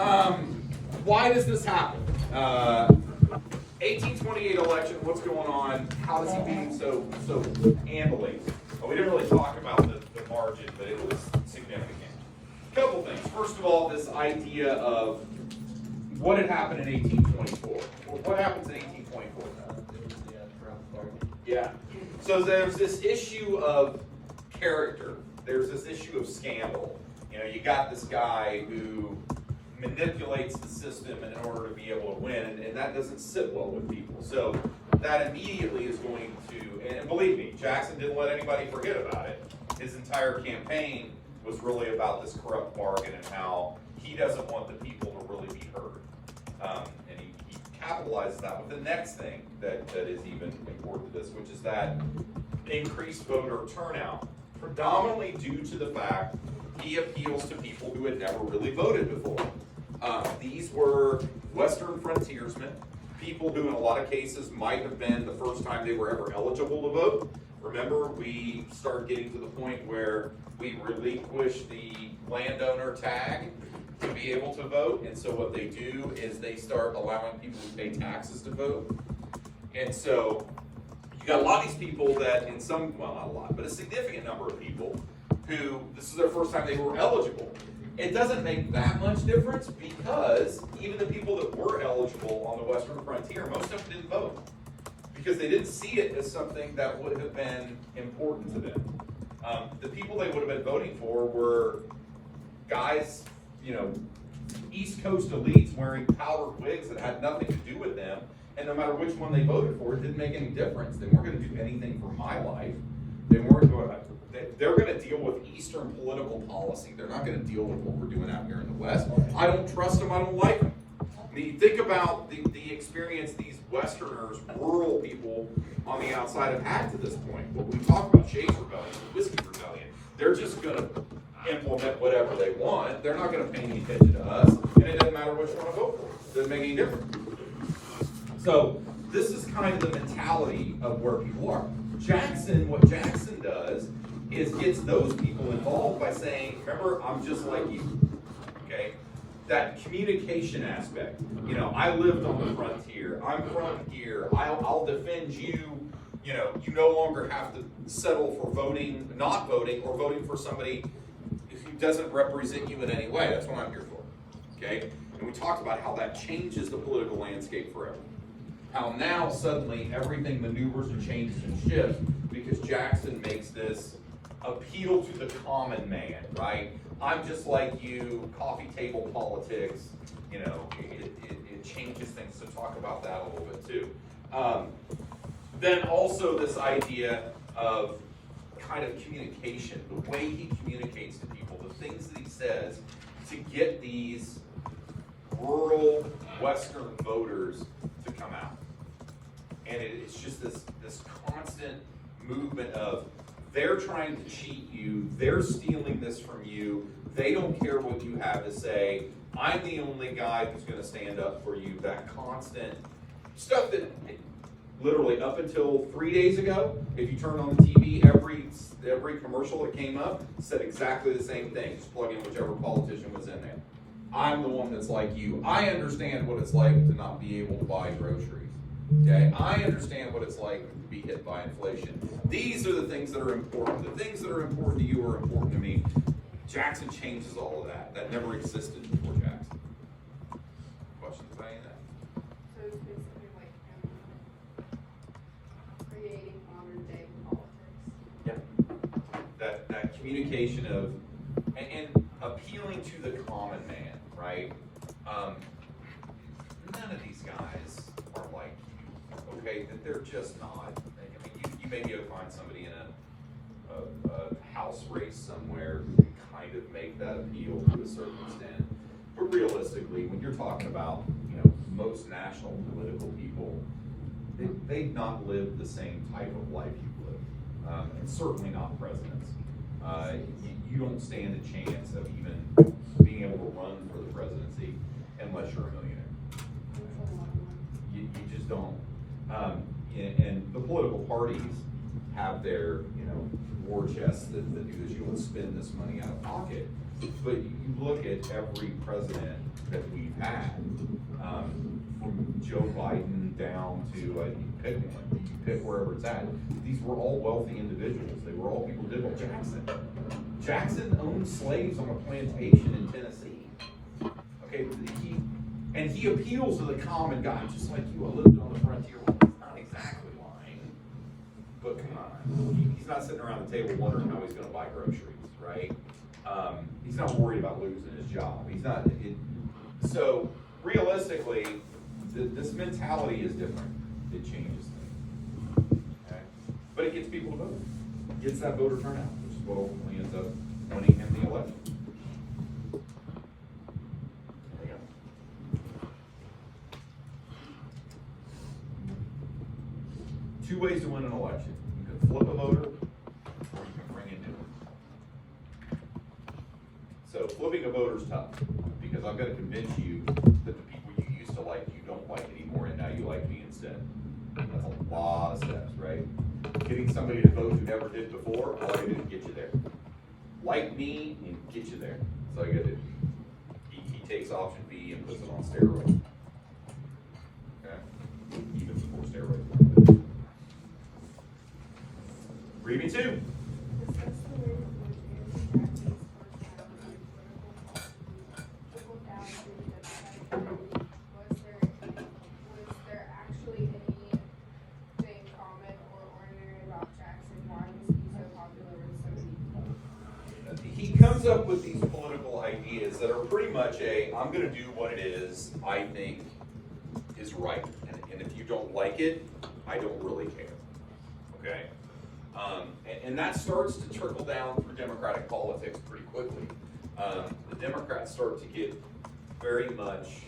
Why does this happen? 1828 election, what's going on? How does he beat so handily? Well, we didn't really talk about the margin, but it was significant. A couple things. First of all, this idea of what had happened in 1824. Well, what happens in 1824? Yeah. So there's this issue of character. There's this issue of scandal. You know, you got this guy who manipulates the system in order to be able to win, and that doesn't sit well with people. So that immediately is going to, and believe me, Jackson didn't let anybody forget about it. His entire campaign was really about this corrupt bargain and how he doesn't want the people to really be heard. And he capitalizes that with the next thing that is even important to this, which is that increased voter turnout, predominantly due to the fact he appeals to people who had never really voted before. These were Western frontiersmen, people who in a lot of cases might have been the first time they were ever eligible to vote. Remember, we start getting to the point where we relinquish the landowner tag to be able to vote, and so what they do is they start allowing people to pay taxes to vote. And so you got a lot of these people that in some, well, not a lot, but a significant number of people who this is their first time they were eligible. It doesn't make that much difference because even the people that were eligible on the Western frontier, most of them didn't vote because they didn't see it as something that would have been important to them. The people they would have been voting for were guys, you know, East Coast elites wearing powdered wigs that had nothing to do with them, and no matter which one they voted for, it didn't make any difference. They weren't going to do anything for my life. They weren't going to. They're going to deal with Eastern political policy. They're not going to deal with what we're doing out here in the West. I don't trust them. I don't like them. I mean, think about the experience these Westerners, rural people on the outside have had to this point. When we talk about Shays Rebellion, Whiskey Rebellion, they're just going to implement whatever they want. They're not going to pay any attention to us, and it doesn't matter which one I vote for. It doesn't make any difference. So this is kind of the mentality of where people are. What Jackson does is gets those people involved by saying, remember, I'm just like you, okay? That communication aspect. You know, I lived on the frontier. I'm from here. I'll defend you. You know, you no longer have to settle for voting, not voting, or voting for somebody who doesn't represent you in any way. That's what I'm here for, okay? And we talked about how that changes the political landscape forever. How now suddenly everything maneuvers and changes and shifts because Jackson makes this appeal to the common man, right? I'm just like you, coffee table politics, you know, it changes things, so talk about that a little bit too. Then also this idea of kind of communication, the way he communicates to people, the things that he says to get these rural Western voters to come out. And it's just this constant movement of they're trying to cheat you, they're stealing this from you, they don't care what you have to say, I'm the only guy who's going to stand up for you. That constant stuff that literally up until 3 days ago, if you turn on the TV, every commercial that came up said exactly the same thing. Just plug in whichever politician was in there. I'm the one that's like you. I understand what it's like to not be able to buy groceries. Okay, I understand what it's like to be hit by inflation. These are the things that are important. The things that are important to you are important to me. Jackson changes all of that. That never existed before Jackson. Questions about any of that? So it's basically like creating modern day politics. Yeah. That communication of and appealing to the common man, right? None of these guys are like you, okay? That they're just not. I mean, you may be able to find somebody in a house race somewhere who can kind of make that appeal to a certain extent. But realistically, when you're talking about, you know, most national political people, they've not lived the same type of life you've lived, and certainly not presidents. You don't stand a chance of even being able to run for the presidency unless you're a millionaire. You just don't. And the political parties, have their, war chests that do this. You don't spend this money out of pocket. But you look at every president that we've had, from Joe Biden down to, you pick one, you pick wherever it's at. These were all wealthy individuals. They were all people who did well. Jackson owned slaves on a plantation in Tennessee. Okay, he appeals to the common guy, just like you. I lived on the frontier. Well, he's not exactly lying, but come on, he's not sitting around the table wondering how he's going to buy groceries, right? He's not worried about losing his job. He's not. So realistically, this mentality is different. It changes things. Okay, but it gets people to vote. It gets that voter turnout, which is what ultimately ends up winning him the election. There you go. Two ways to win an election. You can flip a voter, or you can bring in new ones. So flipping a voter is tough, because I've got to convince you that the people you used to like, you don't like anymore, and now you like me instead. That's a lot of steps, right? Getting somebody to vote who never did before, all I gotta do is get you there. Like me and get you there. That's all you gotta do. He takes option B and puts it on steroids. Okay? Even before steroids. Read me two. He comes up with these political ideas that are pretty much I'm going to do what it is I think is right. And if you don't like it, I don't really care. Okay? And that starts to trickle down through Democratic politics pretty quickly. The Democrats start to get very much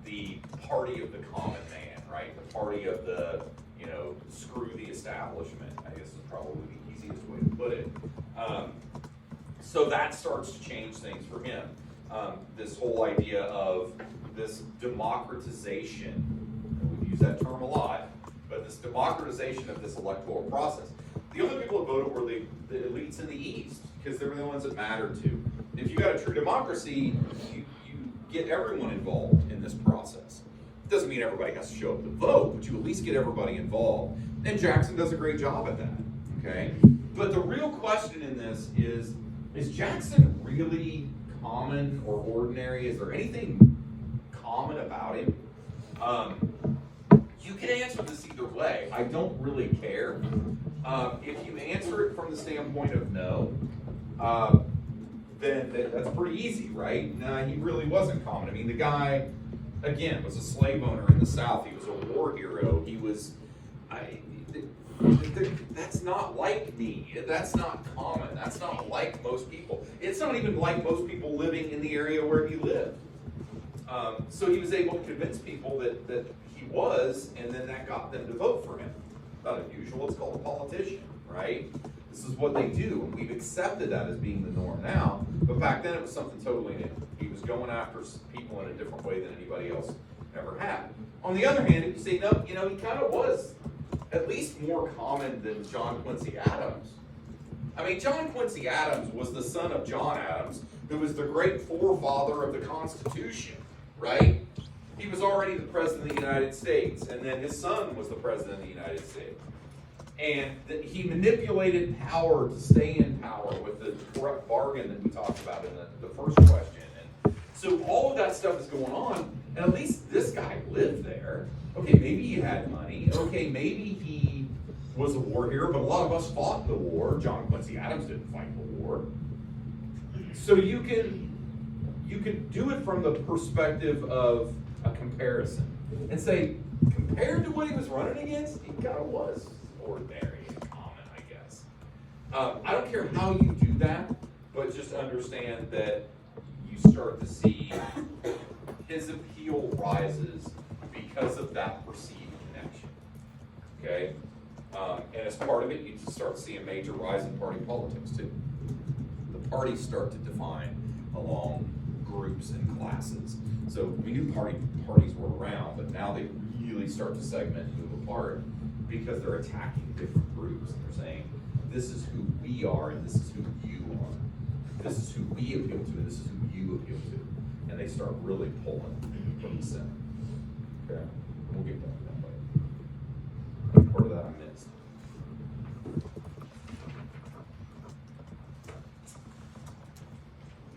the party of the common man, right? The party of the, screw the establishment, I guess is probably the easiest way to put it. So that starts to change things for him. This whole idea of this democratization, and we've used that term a lot, but this democratization of this electoral process. The only people that voted were the elites in the East, because they were the ones that mattered to. If you got a true democracy, you get everyone involved in this process. It doesn't mean everybody has to show up to vote, but you at least get everybody involved. And Jackson does a great job at that, okay? But the real question in this is Jackson really common or ordinary? Is there anything common about him? You can answer this either way. I don't really care. If you answer it from the standpoint of no, then that's pretty easy, right? No, he really wasn't common. I mean, the guy, again, was a slave owner in the South. He was a war hero. He was, that's not like me. That's not common. That's not like most people. It's not even like most people living in the area where he lived. So he was able to convince people that he was, and then that got them to vote for him. Not unusual. It's called a politician, right? This is what they do, and we've accepted that as being the norm now. But back then, it was something totally new. He was going after people in a different way than anybody else ever had. On the other hand, if you say no, he kind of was at least more common than John Quincy Adams. I mean, John Quincy Adams was the son of John Adams, who was the great forefather of the Constitution, right? He was already the president of the United States, and then his son was the president of the United States. And he manipulated power to stay in power with the corrupt bargain that we talked about in the first question. And so all of that stuff is going on, and at least this guy lived there. Okay, maybe he had money. Okay, maybe he was a war hero, but a lot of us fought the war. John Quincy Adams didn't fight the war. So you can do it from the perspective of a comparison and say, compared to what he was running against, he kind of was ordinary and common, I guess. I don't care how you do that, but just understand that you start to see his appeal rises because of that perceived connection. Okay? And as part of it, you just start to see a major rise in party politics too. The parties start to define along groups and classes. So we knew parties were around, but now they really start to segment and move apart. because they're attacking different groups. And they're saying, this is who we are and this is who you are. This is who we appeal to and this is who you appeal to. And they start really pulling from the center. Okay? We'll get back to that later. Part of that I missed.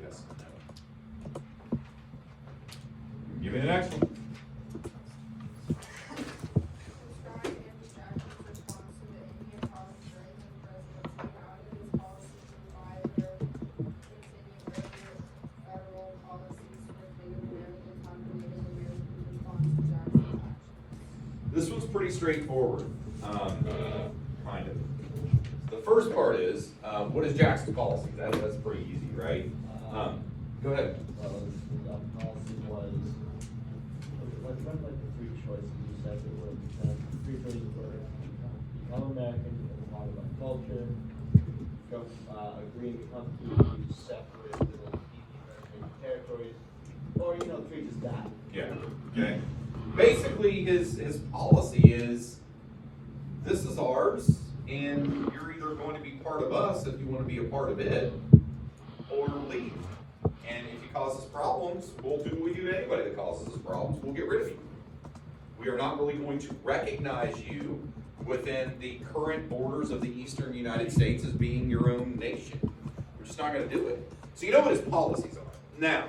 Yes. No. Give me the next one. Describe Andrew Jackson's response to the Indian province during his presidency. How did his policies provide their continuing federal policies for Native Americans? How did Native Americans respond to Jackson's actions? This one's pretty straightforward, kind of. The first part is, what is Jackson's policy? That's pretty easy, right? Go ahead. The policy was, like the three choices you said, it was, three choices were become American, talk about culture, agreeing to come to separate little American territories, or, treat us that. Yeah, okay. Basically, his policy is, this is ours, and you're either going to be part of us if you want to be a part of it, or leave. And if you cause us problems, we'll do what we do to anybody that causes us problems. We'll get rid of you. We are not really going to recognize you within the current borders of the eastern United States as being your own nation. We're just not going to do it. So you know what his policies are. Now,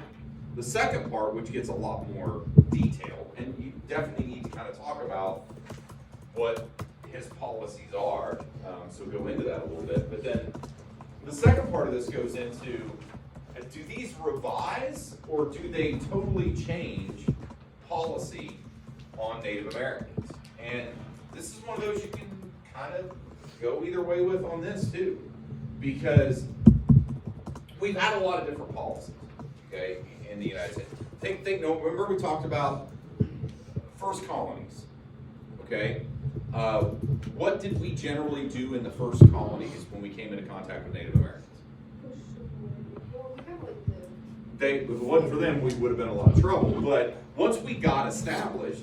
the second part, which gets a lot more detailed, and you definitely need to kind of talk about what his policies are, so go into that a little bit. But then the second part of this goes into, do these revise or do they totally change policy on Native Americans? And this is one of those you can kind of go either way with on this too, because we've had a lot of different policies, okay, in the United States. Remember we talked about first colonies, okay? What did we generally do in the first colonies when we came into contact with Native Americans? Well, we kind of like the If it wasn't for them, we would have been in a lot of trouble. But once we got established,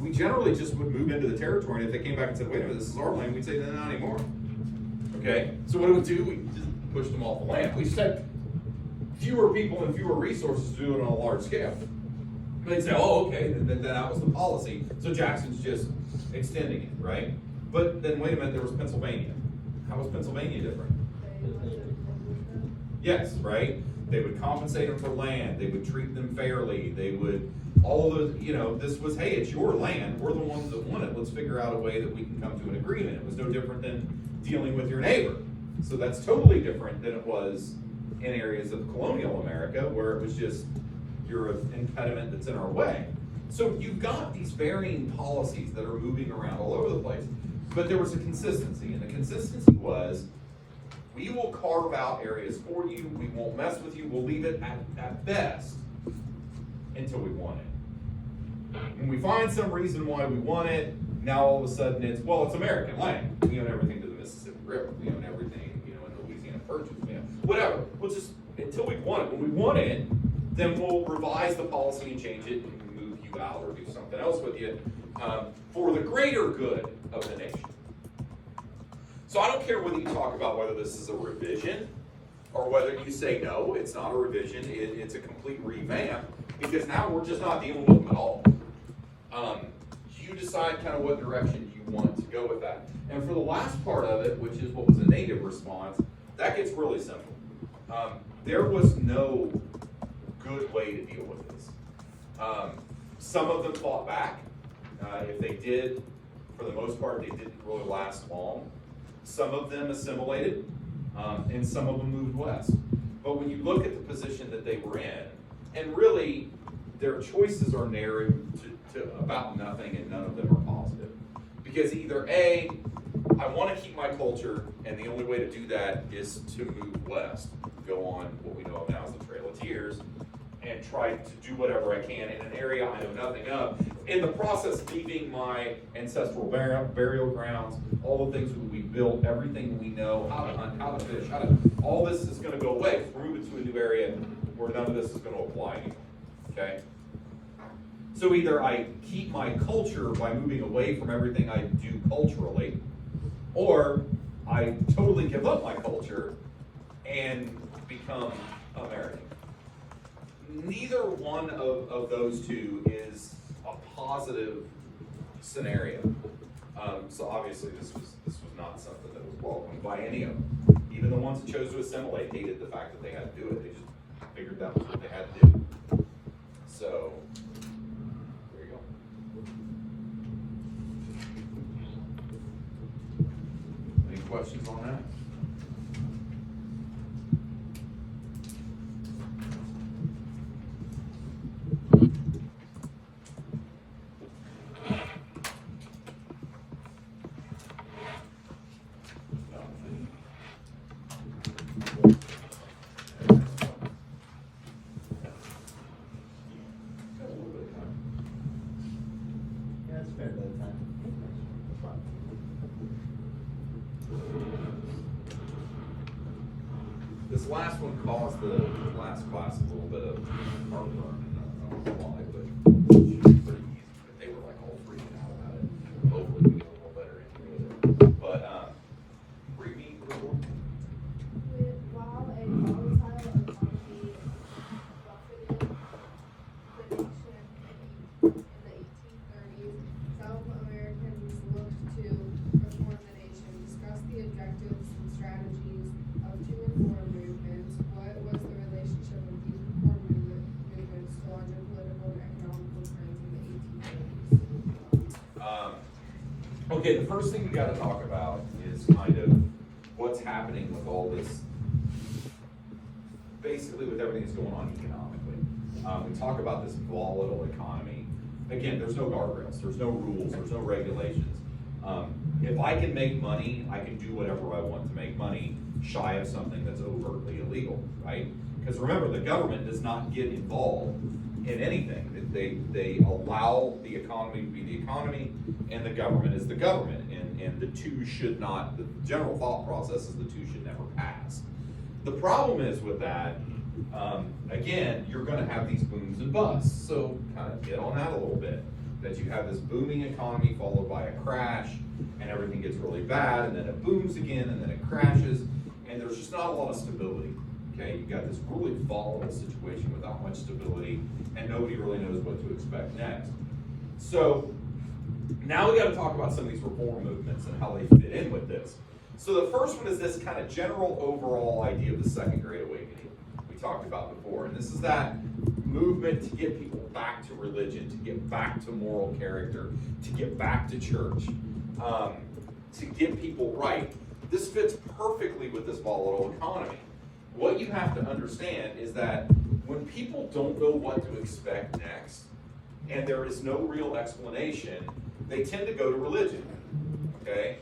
we generally just would move into the territory. And if they came back and said, wait a minute, this is our land, we'd say, no, not anymore. Okay? So what do we do? We just pushed them off the land. We just had fewer people and fewer resources to do it on a large scale. They'd say, oh, okay, then that was the policy. So Jackson's just extending it, right? But then wait a minute, there was Pennsylvania. How was Pennsylvania different? Yes, right? They would compensate them for land. They would treat them fairly. They would, all of those, this was, hey, it's your land. We're the ones that want it. Let's figure out a way that we can come to an agreement. It was no different than dealing with your neighbor. So that's totally different than it was in areas of colonial America where it was just, you're an impediment that's in our way. So you've got these varying policies that are moving around all over the place. But there was a consistency, and the consistency was, we will carve out areas for you, we won't mess with you, we'll leave it at best until we want it. When we find some reason why we want it, now all of a sudden it's, well, it's American land. We own everything to the Mississippi River, we own everything, in the Louisiana Purchase, whatever. We'll just, until we want it. When we want it, then we'll revise the policy and change it and move you out or do something else with you for the greater good of the nation. So I don't care whether you talk about whether this is a revision or whether you say, no, it's not a revision, it's a complete revamp, because now we're just not dealing with them at all. You decide kind of what direction you want to go with that. And for the last part of it, which is what was a native response, that gets really simple. There was no good way to deal with this. Some of them fought back. If they did, for the most part, they didn't really last long. Some of them assimilated, and some of them moved west. But when you look at the position that they were in, and really their choices are narrowed to about nothing, and none of them are positive. Because either A, I want to keep my culture, and the only way to do that is to move west, go on what we know of now as the Trail of Tears, and try to do whatever I can in an area I know nothing of. In the process, leaving my ancestral burial grounds, all the things that we built, everything we know, how to hunt, how to fish, all this is going to go away. We're moving to a new area where none of this is going to apply anymore. Okay? So either I keep my culture by moving away from everything I do culturally, or I totally give up my culture and become American. Neither one of those two is a positive scenario. So obviously this was not something that was welcomed by any of them. Even the ones that chose to assimilate hated the fact that they had to do it. They just figured that was what they had to do. So there you go. Any questions on that? Yeah, it's fair by the time. This last one caused the last class a little bit of heartburn, and I don't know why, but it should be pretty easy. But they were like all freaking out about it. Hopefully we get a little better into it. But read me the report. While a volatile economy buffeted the nation in the 1830s, some Americans looked to reform the nation. Discuss the objectives and strategies of two reform movements. What was the relationship of these reform movements to larger political and economical trends in the 1830s? Okay, the first thing we got to talk about is kind of what's happening with all this, basically with everything that's going on economically. We talk about this volatile economy. Again, there's no guardrails, there's no rules, there's no regulations. If I can make money, I can do whatever I want to make money shy of something that's overtly illegal, right? Because remember, the government does not get involved in anything. They allow the economy to be the economy, and the government is the government, and the two should not, the general thought process is the two should never pass. The problem is with that, again, you're gonna have these booms and busts, so kind of get on that a little bit. That you have this booming economy followed by a crash, and everything gets really bad, and then it booms again, and then it crashes, and there's just not a lot of stability. Okay, you've got this really volatile situation without much stability, and nobody really knows what to expect next. So now we got to talk about some of these reform movements and how they fit in with this. So the first one is this kind of general overall idea of the Second Great Awakening we talked about before, and this is that movement to get people back to religion, to get back to moral character, to get back to church, to get people right. This fits perfectly with this volatile economy. What you have to understand is that when people don't know what to expect next, and there is no real explanation, they tend to go to religion, okay?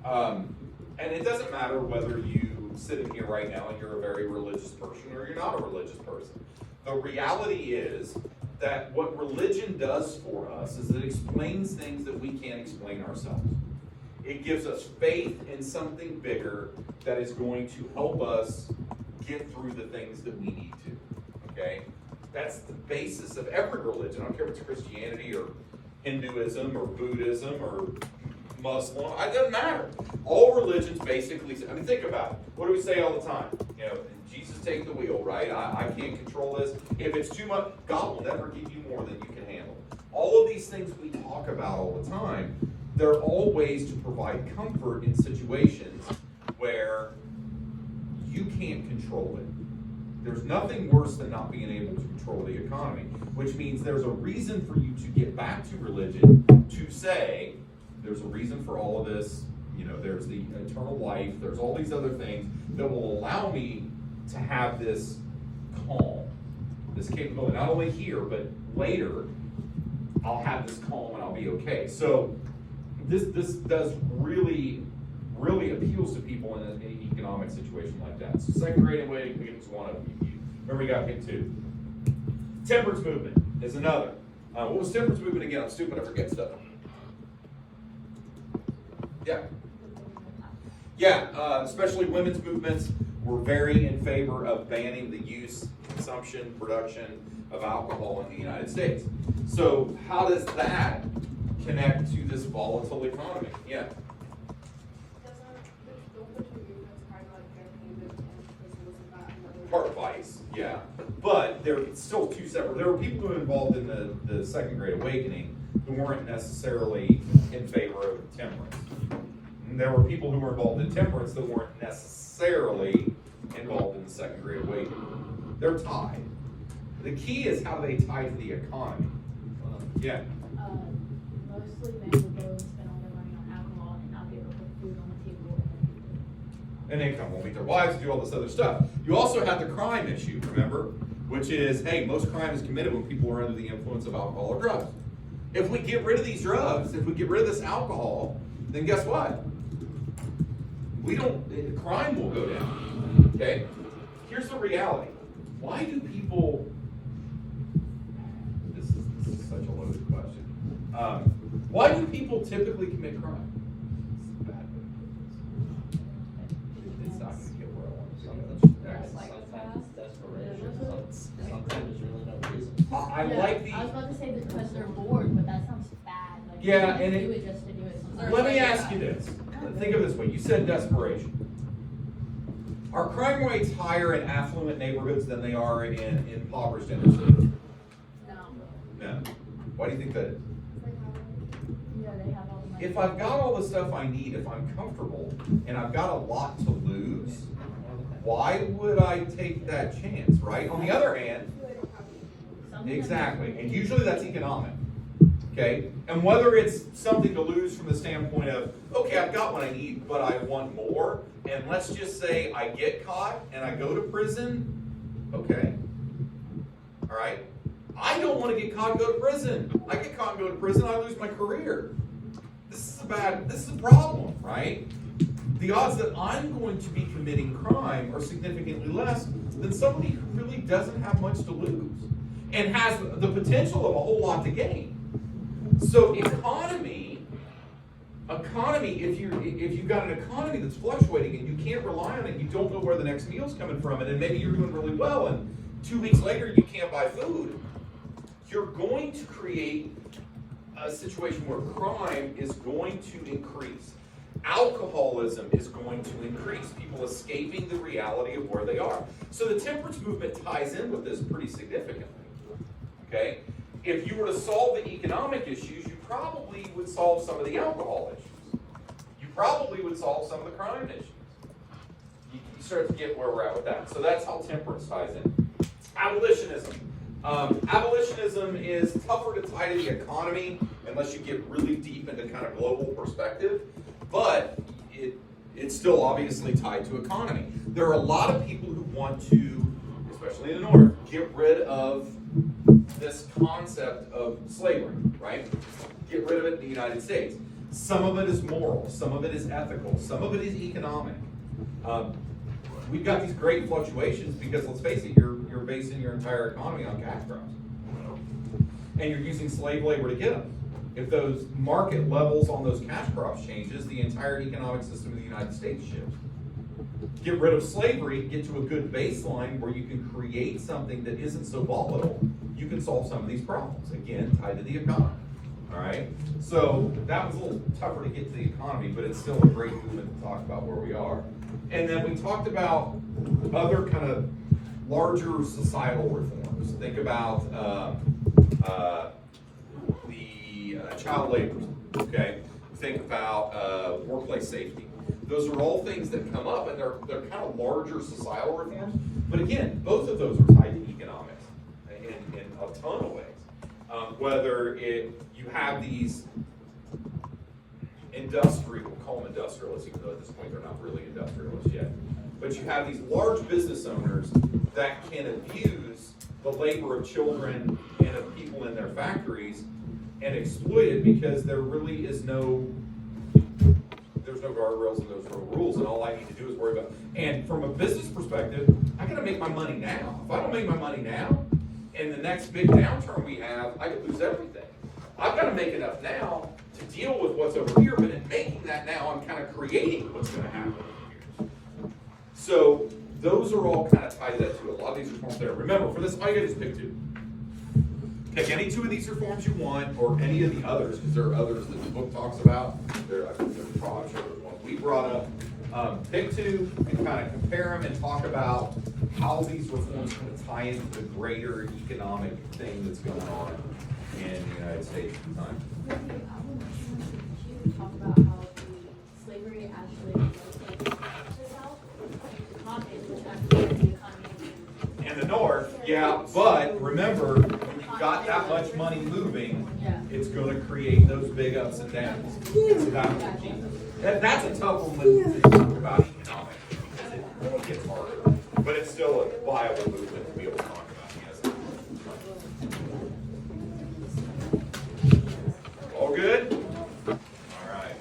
And it doesn't matter whether you sit in here right now and you're a very religious person or you're not a religious person. The reality is that what religion does for us is it explains things that we can't explain ourselves. It gives us faith in something bigger that is going to help us get through the things that we need to, okay? That's the basis of every religion. I don't care if it's Christianity or Hinduism or Buddhism or Muslim. It doesn't matter. All religions basically, I mean, think about it. What do we say all the time? You know, Jesus, take the wheel, right? I can't control this. If it's too much, God will never give you more than you can handle. All of these things we talk about all the time, they're all ways to provide comfort in situations where you can't control it. There's nothing worse than not being able to control the economy, which means there's a reason for you to get back to religion, to say, there's a reason for all of this, you know, there's the eternal life, there's all these other things that will allow me to have this calm, this capability, not only here, but later, I'll have this calm and I'll be okay. So this does really appeals to people in an economic situation like that. So Second Great Awakening is one of them. Remember, you got hit two. Temperance movement is another. What was temperance movement again? I'm stupid, I forget stuff. Yeah, especially women's movements were very in favor of banning the use, consumption, production of alcohol in the United States. So how does that connect to this volatile economy? Yeah. Don't the two movements kind of like get handed in because wasn't that another? Part vice, yeah. But they're still two separate. There were people who were involved in the Second Great Awakening who weren't necessarily in favor of temperance. And there were people who were involved in temperance that weren't necessarily involved in the Second Great Awakening. They're tied. The key is how they tie to the economy. Yeah. Mostly men would go and spend all their money on alcohol and not be able to put food on the table. And they come home, meet their wives, and do all this other stuff. You also have the crime issue, remember? Which is, hey, most crime is committed when people are under the influence of alcohol or drugs. If we get rid of these drugs, if we get rid of this alcohol, then guess what? Crime will go down. Okay? Here's the reality. Why do people, this is such a loaded question. Why do people typically commit crime? It's not going to get where I want to Sometimes there's really no reason. I like the. I was about to say because they're bored, but that sounds bad. Like, Yeah, they and do it just to do it. Sometimes. Let me ask you this. Think of it this way. You said desperation. Are crime rates higher in affluent neighborhoods than they are in impoverished inner cities? No. No. Why do you think that is? Yeah, they have all the money. If I've got all the stuff I need, if I'm comfortable, and I've got a lot to lose, why would I take that chance, right? On the other hand, exactly, and usually that's economic, okay? And whether it's something to lose from the standpoint of, okay, I've got what I need, but I want more, and let's just say I get caught and I go to prison, okay, all right? I don't want to get caught and go to prison. I get caught and go to prison, I lose my career. This is a problem, right? The odds that I'm going to be committing crime are significantly less than somebody who really doesn't have much to lose and has the potential of a whole lot to gain. So economy, if you've got an economy that's fluctuating and you can't rely on it, you don't know where the next meal's coming from, and then maybe you're doing really well and 2 weeks later you can't buy food, you're going to create a situation where crime is going to increase. Alcoholism is going to increase. People escaping the reality of where they are. So the temperance movement ties in with this pretty significantly. Okay? If you were to solve the economic issues, you probably would solve some of the alcohol issues. You probably would solve some of the crime issues. You start to get where we're at with that. So that's how temperance ties in. Abolitionism. Abolitionism is tougher to tie to the economy unless you get really deep into kind of global perspective, but it's still obviously tied to economy. There are a lot of people who want to, especially in the North, get rid of this concept of slavery, right? Get rid of it in the United States. Some of it is moral, some of it is ethical, some of it is economic. We've got these great fluctuations because, let's face it, you're basing your entire economy on cash crops. And you're using slave labor to get them. If those market levels on those cash crops changes, the entire economic system of the United States shifts. Get rid of slavery, get to a good baseline where you can create something that isn't so volatile, you can solve some of these problems. Again, tied to the economy. All right? So that was a little tougher to get to the economy, but it's still a great movement to talk about where we are. And then we talked about other kind of larger societal reforms. Think about the child labor, okay? Think about workplace safety. Those are all things that come up, and they're kind of larger societal reforms. But again, both of those are tied to economics in a ton of ways. Whether you have these we'll call them industrialists, even though at this point they're not really industrialists yet. But you have these large business owners that can abuse the labor of children and of people in their factories and exploit it because there really is there's no guardrails and there's no rules, and all I need to do is worry about. And from a business perspective, I gotta make my money now. If I don't make my money now, and the next big downturn we have, I could lose everything. I've got to make enough now to deal with what's over here, but in making that now, I'm kind of creating what's going to happen over here. So those are all kind of tied to that too. A lot of these reforms there. Remember, for this, all you got to do is pick two. pick any two of these reforms you want, or any of the others, because there are others that the book talks about. There, I'm probably sure there's one we brought up. Pick two and kind of compare them and talk about how these reforms kind of tie into the greater economic thing that's going on in the United States at the time. You talk about how the slavery actually like the South economy, which actually the economy. In the north, yeah, but remember, when you've got that much money moving, Yeah. it's gonna create those big ups and downs. So that's the key. That's a tough one to talk about economics, because it really gets harder, but it's still a viable movement to be able to talk about, yes. All good? All right,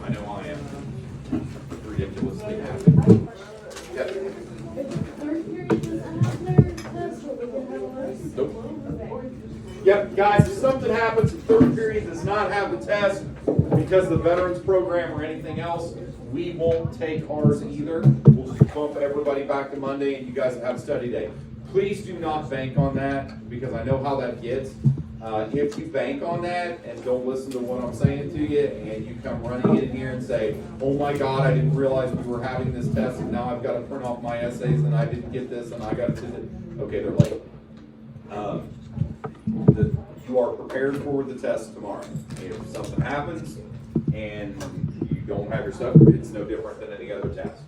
I know I am ridiculously happy. Yep. Third period does that have their test, or we can have ours? Nope. Okay. Yep, guys, if something happens, the third period does not have the test because of the veterans program or anything else, we won't take ours either. We'll just bump everybody back to Monday and you guys will have a study day. Please do not bank on that because I know how that gets. If you bank on that and don't listen to what I'm saying to you and you come running in here and say, oh my God, I didn't realize we were having this test and now I've got to print off my essays and I didn't get this and I got to do it. Okay, they're late. You are prepared for the test tomorrow. If something happens and you don't have your stuff, it's no different than any other test.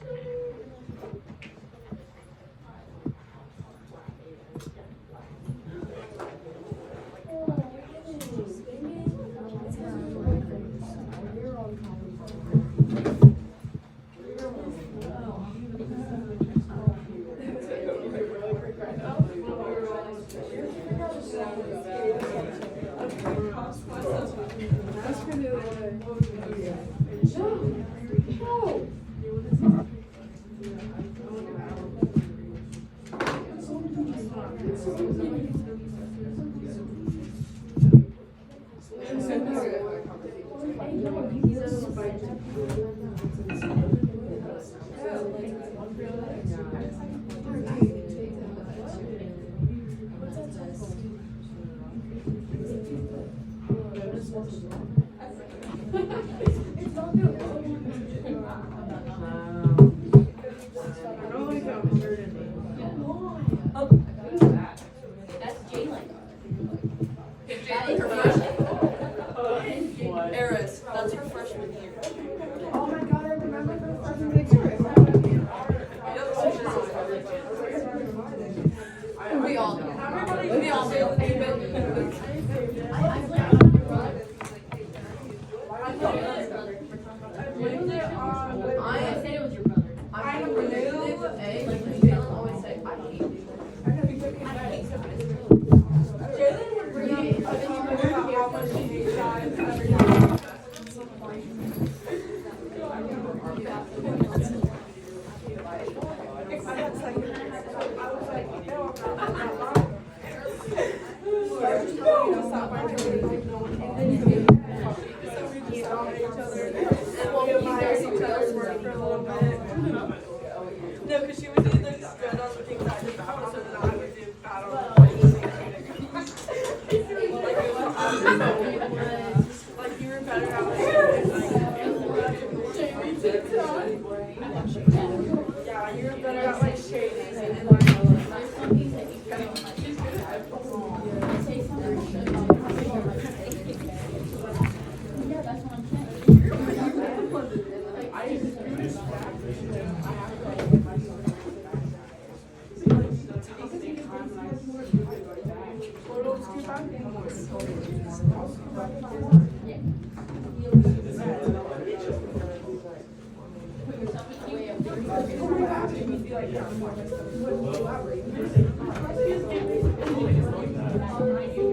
That's Jalen. Eris, that's her freshman year. Oh my God, I remember the freshman year. We all do. We all do. I said it was your brother. I knew like Jalen always said, I hate you. Jalen would bring up a topic about how much he hates guys every time. No, because she would do the good on the things I did bad, so then I would do bad on the like you were better at like yeah, you were better at like shading and like There's some things that you can like say something. Yeah, that's what I'm saying. Yeah.